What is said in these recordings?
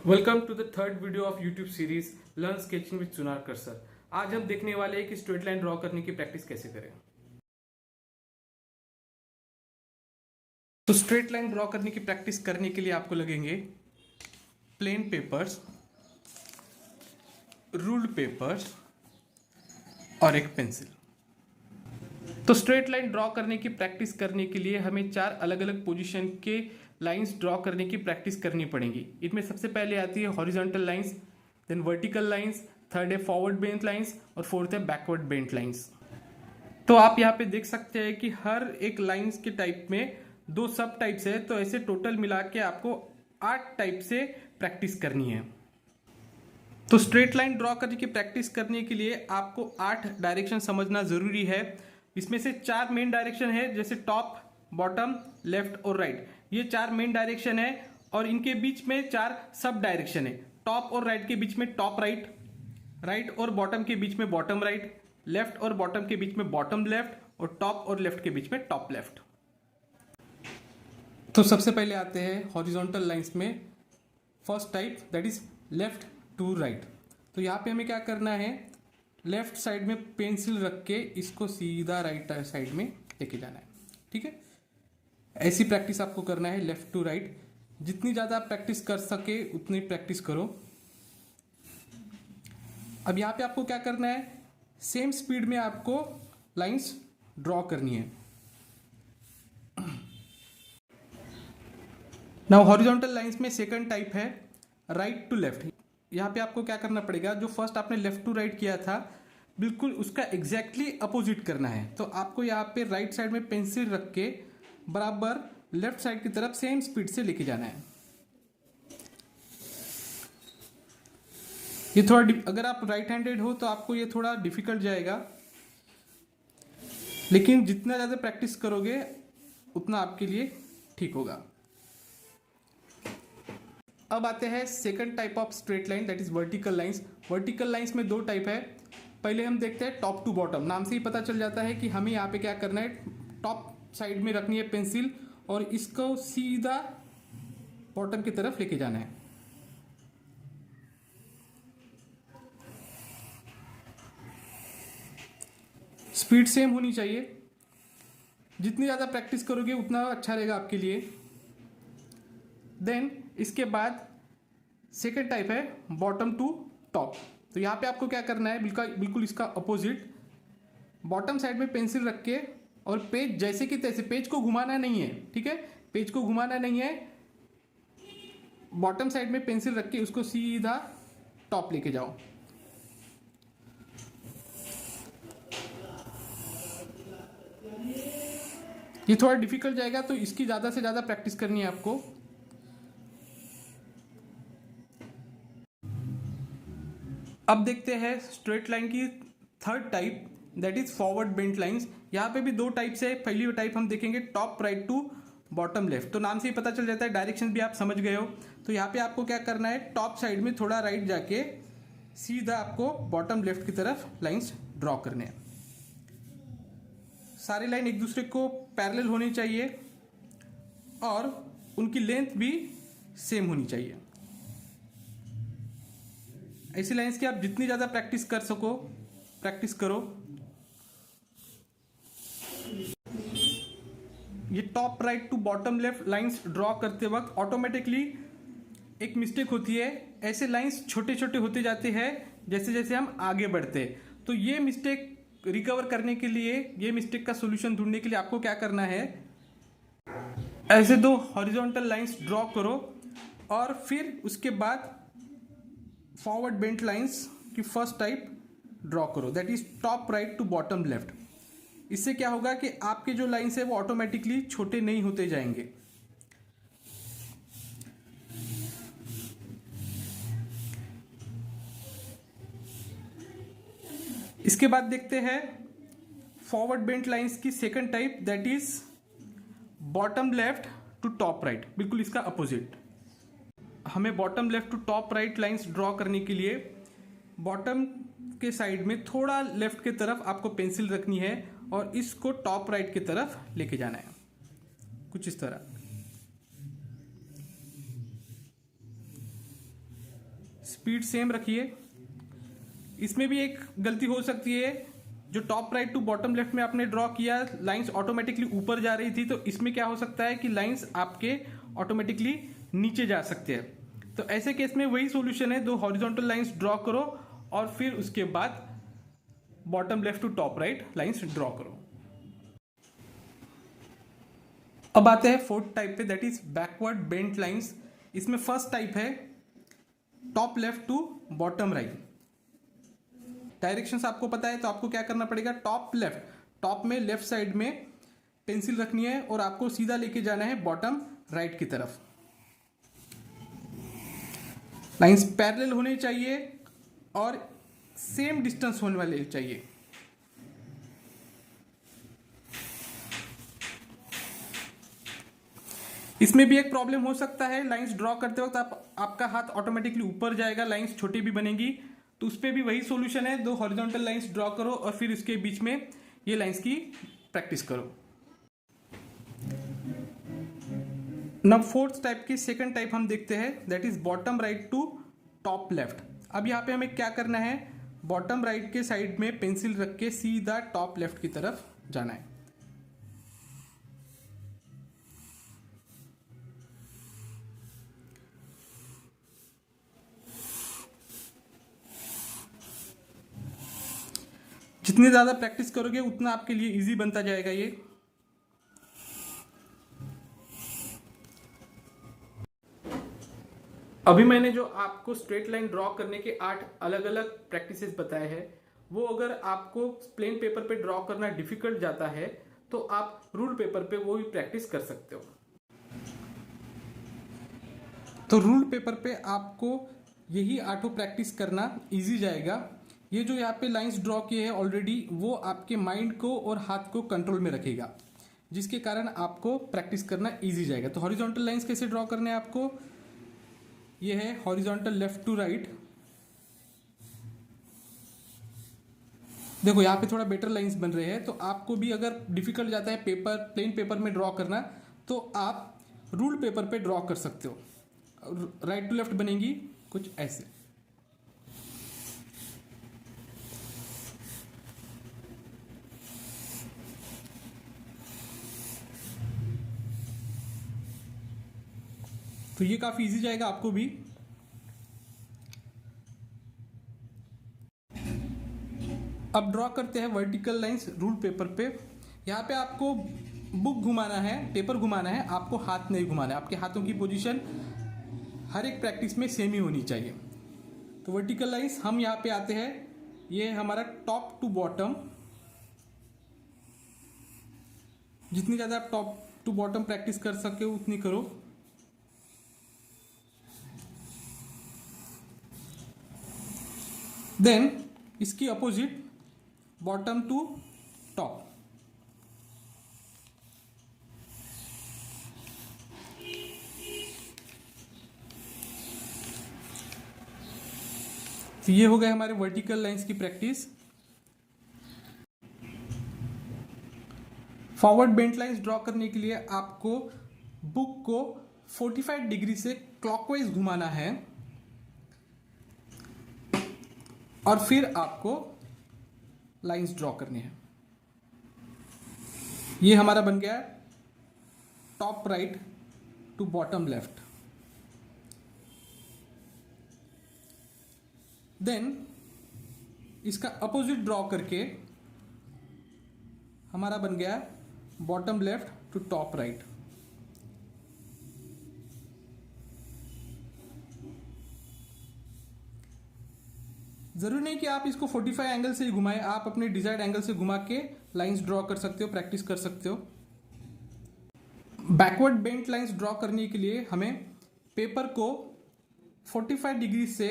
Welcome to the third video of YouTube series learn sketching with Sunarkar sir. आज हम देखने वाले हैं कि स्ट्रेट लाइन ड्रॉ करने की प्रैक्टिस कैसे करें। तो स्ट्रेट लाइन ड्रॉ करने की प्रैक्टिस करने के लिए आपको लगेंगे प्लेन पेपर्स, रूल्ड पेपर्स और एक पेंसिल। तो स्ट्रेट लाइन ड्रॉ करने की प्रैक्टिस करने के लिए हमें चार अलग अलग पोजीशन के लाइंस ड्रॉ करने की प्रैक्टिस करनी पड़ेगी। इनमें सबसे पहले आती है horizontal lines, then vertical lines, third है फॉरवर्ड बेंट लाइंस और फोर्थ है बैकवर्ड बेंट लाइंस। तो आप यहाँ पे देख सकते हैं कि हर एक लाइंस के टाइप में दो सब टाइप्स है, तो ऐसे टोटल मिला के आपको 8 टाइप से प्रैक्टिस करनी है। तो स्ट्रेट लाइन ड्रॉ करने की प्रैक्टिस करने के लिए आपको 8 डायरेक्शन समझना जरूरी है। इसमें से 4 मेन डायरेक्शन है, जैसे टॉप, बॉटम, लेफ्ट और राइट। ये 4 मेन डायरेक्शन है और इनके बीच में 4 सब डायरेक्शन है। टॉप और राइट के बीच में टॉप राइट, राइट और बॉटम के बीच में बॉटम राइट, लेफ्ट और बॉटम के बीच में बॉटम लेफ्ट और टॉप और लेफ्ट के बीच में टॉप लेफ्ट। तो सबसे पहले आते हैं हॉरिजॉन्टल लाइंस में first type, that is left to right. तो यहाँ पे हमें क्या करना है, लेफ्ट साइड में पेंसिल रख के इसको सीधा राइट साइड में लेके जाना है। ठीक है, ऐसी प्रैक्टिस आपको करना है लेफ्ट टू राइट। जितनी ज़्यादा प्रैक्टिस कर सके उतनी प्रैक्टिस करो। अब यहाँ पे आपको क्या करना है, सेम स्पीड में आपको लाइंस ड्रॉ करनी है। नाउ हॉरिजॉन्टल लाइंस में सेकंड टाइप है राइट टू लेफ्ट। यहाँ पे आपको क्या करना पड़ेगा, जो फर्स्ट आपने लेफ्ट टू राइट किया था बिल्कुल उसका एग्जैक्टली अपोजिट करना है। तो आपको यहाँ पे राइट साइड में पेंसिल रख के बराबर लेफ्ट साइड की तरफ सेम स्पीड से लेके जाना है। ये थोड़ा, अगर आप राइट हैंडेड हो तो आपको ये थोड़ा डिफिकल्ट जाएगा, लेकिन जितना ज़्यादा प्रैक्टिस करोगे उतना आपके लिए ठीक होगा। अब आते हैं second type of straight line, that is vertical lines. Vertical lines में 2 टाइप है। पहले हम देखते हैं टॉप टू बॉटम। नाम से ही पता चल जाता है कि हमें यहाँ पे क्या करना है, टॉप साइड में रखनी है पेंसिल और इसको सीधा बॉटम की तरफ लेके जाना है। स्पीड सेम होनी चाहिए। जितनी ज़्यादा प्रैक्टिस करोगे उतना अच्छा रहेगा आपके लिए। देन इसके बाद सेकेंड टाइप है बॉटम टू टॉप। तो यहाँ पे आपको क्या करना है, बिल्कुल इसका अपोजिट। बॉटम साइड में पेंसिल रख के और पेज जैसे कि तैसे, पेज को घुमाना नहीं है। ठीक है, पेज को घुमाना नहीं है। बॉटम साइड में पेंसिल रख के उसको सीधा टॉप लेके जाओ। ये थोड़ा डिफिकल्ट जाएगा, तो इसकी ज्यादा से ज्यादा प्रैक्टिस करनी है आपको। अब देखते हैं स्ट्रेट लाइन की third type, that is forward bent lines. यहाँ पे भी 2 टाइप्स है। पहली टाइप हम देखेंगे top right to bottom left. तो नाम से ही पता चल जाता है, डायरेक्शन भी आप समझ गए हो। तो यहाँ पे आपको क्या करना है, टॉप साइड में थोड़ा राइट जाके सीधा आपको बॉटम लेफ्ट की तरफ लाइंस ड्रॉ करने हैं। सारी लाइन एक दूसरे को पैरेलल होनी चाहिए और उनकी लेंथ भी सेम होनी चाहिए। ऐसी लाइंस की आप जितनी ज़्यादा प्रैक्टिस कर सको प्रैक्टिस करो। ये top right to bottom left lines draw करते वक्त ऑटोमेटिकली एक मिस्टेक होती है। ऐसे लाइंस छोटे छोटे होते जाते हैं जैसे जैसे हम आगे बढ़ते हैं। तो ये मिस्टेक रिकवर करने के लिए, ये मिस्टेक का सोल्यूशन ढूंढने के लिए आपको क्या करना है, ऐसे 2 हॉरिजॉन्टल लाइंस ड्रॉ करो और फिर उसके बाद फॉरवर्ड बेंट लाइंस की फर्स्ट टाइप ड्रॉ करो, that is top right to bottom left. इससे क्या होगा कि आपके जो लाइंस है वो ऑटोमेटिकली छोटे नहीं होते जाएंगे। इसके बाद देखते हैं फॉरवर्ड बेंट लाइंस की second type, that is bottom left to top right. बिल्कुल इसका अपोजिट। हमें bottom left to top right lines draw करने के लिए बॉटम के साइड में थोड़ा लेफ्ट की तरफ आपको पेंसिल रखनी है और इसको टॉप राइट की तरफ लेके जाना है, कुछ इस तरह। स्पीड सेम रखिए। इसमें भी एक गलती हो सकती है, जो top right to bottom left में आपने ड्रॉ किया, लाइंस ऑटोमेटिकली ऊपर जा रही थी, तो इसमें क्या हो सकता है कि लाइंस आपके ऑटोमेटिकली नीचे जा सकते हैं। तो ऐसे केस में वही सॉल्यूशन है, दो हॉरिजॉन्टल लाइंस ड्रॉ करो और फिर उसके बाद bottom left to top right lines draw करो। अब आते हैं फोर्थ टाइप पे, that is backward bent lines. इसमें फर्स्ट टाइप है top left to bottom right. Directions आपको पता है, तो आपको क्या करना पड़ेगा, टॉप लेफ्ट, टॉप में लेफ्ट साइड में पेंसिल रखनी है और आपको सीधा लेके जाना है बॉटम राइट की तरफ। लाइंस पैरेलल होने चाहिए और सेम डिस्टेंस होने वाले चाहिए। इसमें भी एक प्रॉब्लम हो सकता है, लाइंस ड्रॉ करते वक्त आपका हाथ ऑटोमेटिकली ऊपर जाएगा, लाइंस छोटी भी बनेगी, तो उस पर भी वही सॉल्यूशन है, दो हॉरिजॉन्टल लाइंस ड्रॉ करो और फिर इसके बीच में ये लाइंस की प्रैक्टिस करो। नब फोर्थ टाइप की सेकंड टाइप हम देखते हैं, that is bottom right to top left. अब यहाँ पे हमें क्या करना है, बॉटम राइट के साइड में पेंसिल रख के सीधा टॉप लेफ्ट की तरफ जाना है। जितनी ज्यादा प्रैक्टिस करोगे उतना आपके लिए इजी बनता जाएगा ये। अभी मैंने जो आपको स्ट्रेट लाइन ड्रॉ करने के 8 अलग अलग प्रैक्टिसेस बताए हैं, वो अगर आपको प्लेन पेपर पे ड्रॉ करना डिफिकल्ट जाता है तो आप रूल पेपर पे वो भी प्रैक्टिस कर सकते हो। तो रूल पेपर पे आपको यही 8 प्रैक्टिस करना इजी जाएगा। ये जो यहाँ पे लाइंस ड्रॉ किए हैं ऑलरेडी, वो आपके माइंड को और हाथ को कंट्रोल में रखेगा, जिसके कारण आपको प्रैक्टिस करना इजी जाएगा। तो हॉरिजॉन्टल लाइंस कैसे ड्रॉ करने हैं आपको, ये है हॉरिजॉन्टल लेफ्ट टू राइट। देखो यहाँ पे थोड़ा बेटर लाइंस बन रहे हैं, तो आपको भी अगर डिफिकल्ट जाता है पेपर प्लेन पेपर में ड्रॉ करना, तो आप रूल पेपर पे ड्रॉ कर सकते हो। राइट टू लेफ्ट बनेंगी कुछ ऐसे। तो ये काफी इजी जाएगा आपको भी। अब ड्रॉ करते हैं वर्टिकल लाइंस रूल पेपर पे। यहाँ पे आपको बुक घुमाना है, पेपर घुमाना है, आपको हाथ नहीं घुमाना है। आपके हाथों की पोजीशन हर एक प्रैक्टिस में सेम ही होनी चाहिए। तो वर्टिकल लाइंस हम यहाँ पे आते हैं, ये हमारा टॉप टू बॉटम। जितनी ज़्यादा आप टॉप टू बॉटम प्रैक्टिस कर सके उतनी करो। देन इसकी अपोजिट बॉटम टू टॉप। तो ये हो गए हमारे वर्टिकल लाइंस की practice. Forward bent lines draw करने के लिए आपको बुक को 45 डिग्री से क्लॉकवाइज घुमाना है और फिर आपको लाइंस ड्रॉ करनी है। ये हमारा बन गया top right to bottom left. Then इसका अपोजिट ड्रॉ करके हमारा बन गया bottom left to top right. जरूरी नहीं कि आप इसको 45 एंगल से ही घुमाएं, आप अपने डिजायर्ड एंगल से घुमा के लाइंस ड्रॉ कर सकते हो, प्रैक्टिस कर सकते हो। बैकवर्ड बेंट लाइंस ड्रॉ करने के लिए हमें पेपर को 45 डिग्री से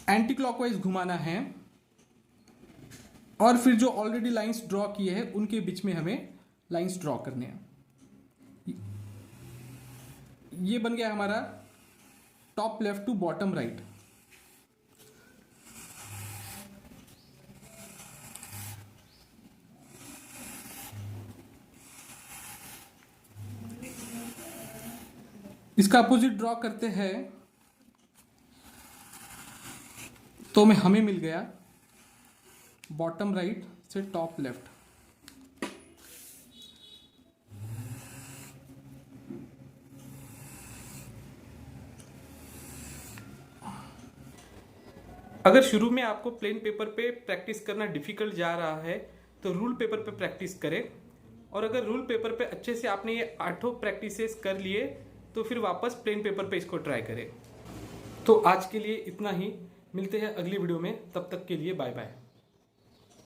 एंटी क्लॉकवाइज घुमाना है और फिर जो ऑलरेडी लाइंस ड्रॉ किए हैं उनके बीच में हमें लाइंस ड्रॉ करने हैं। ये बन गया हमारा top left to bottom right. इसका अपोजिट ड्रॉ करते हैं तो हमें मिल गया बॉटम राइट से टॉप लेफ्ट। अगर शुरू में आपको प्लेन पेपर पे प्रैक्टिस करना डिफिकल्ट जा रहा है तो रूल पेपर पे प्रैक्टिस करें, और अगर रूल पेपर पे अच्छे से आपने ये 8 प्रैक्टिसेस कर लिए तो फिर वापस प्लेन पेपर पे इसको ट्राई करें। तो आज के लिए इतना ही, मिलते हैं अगली वीडियो में, तब तक के लिए बाय बाय।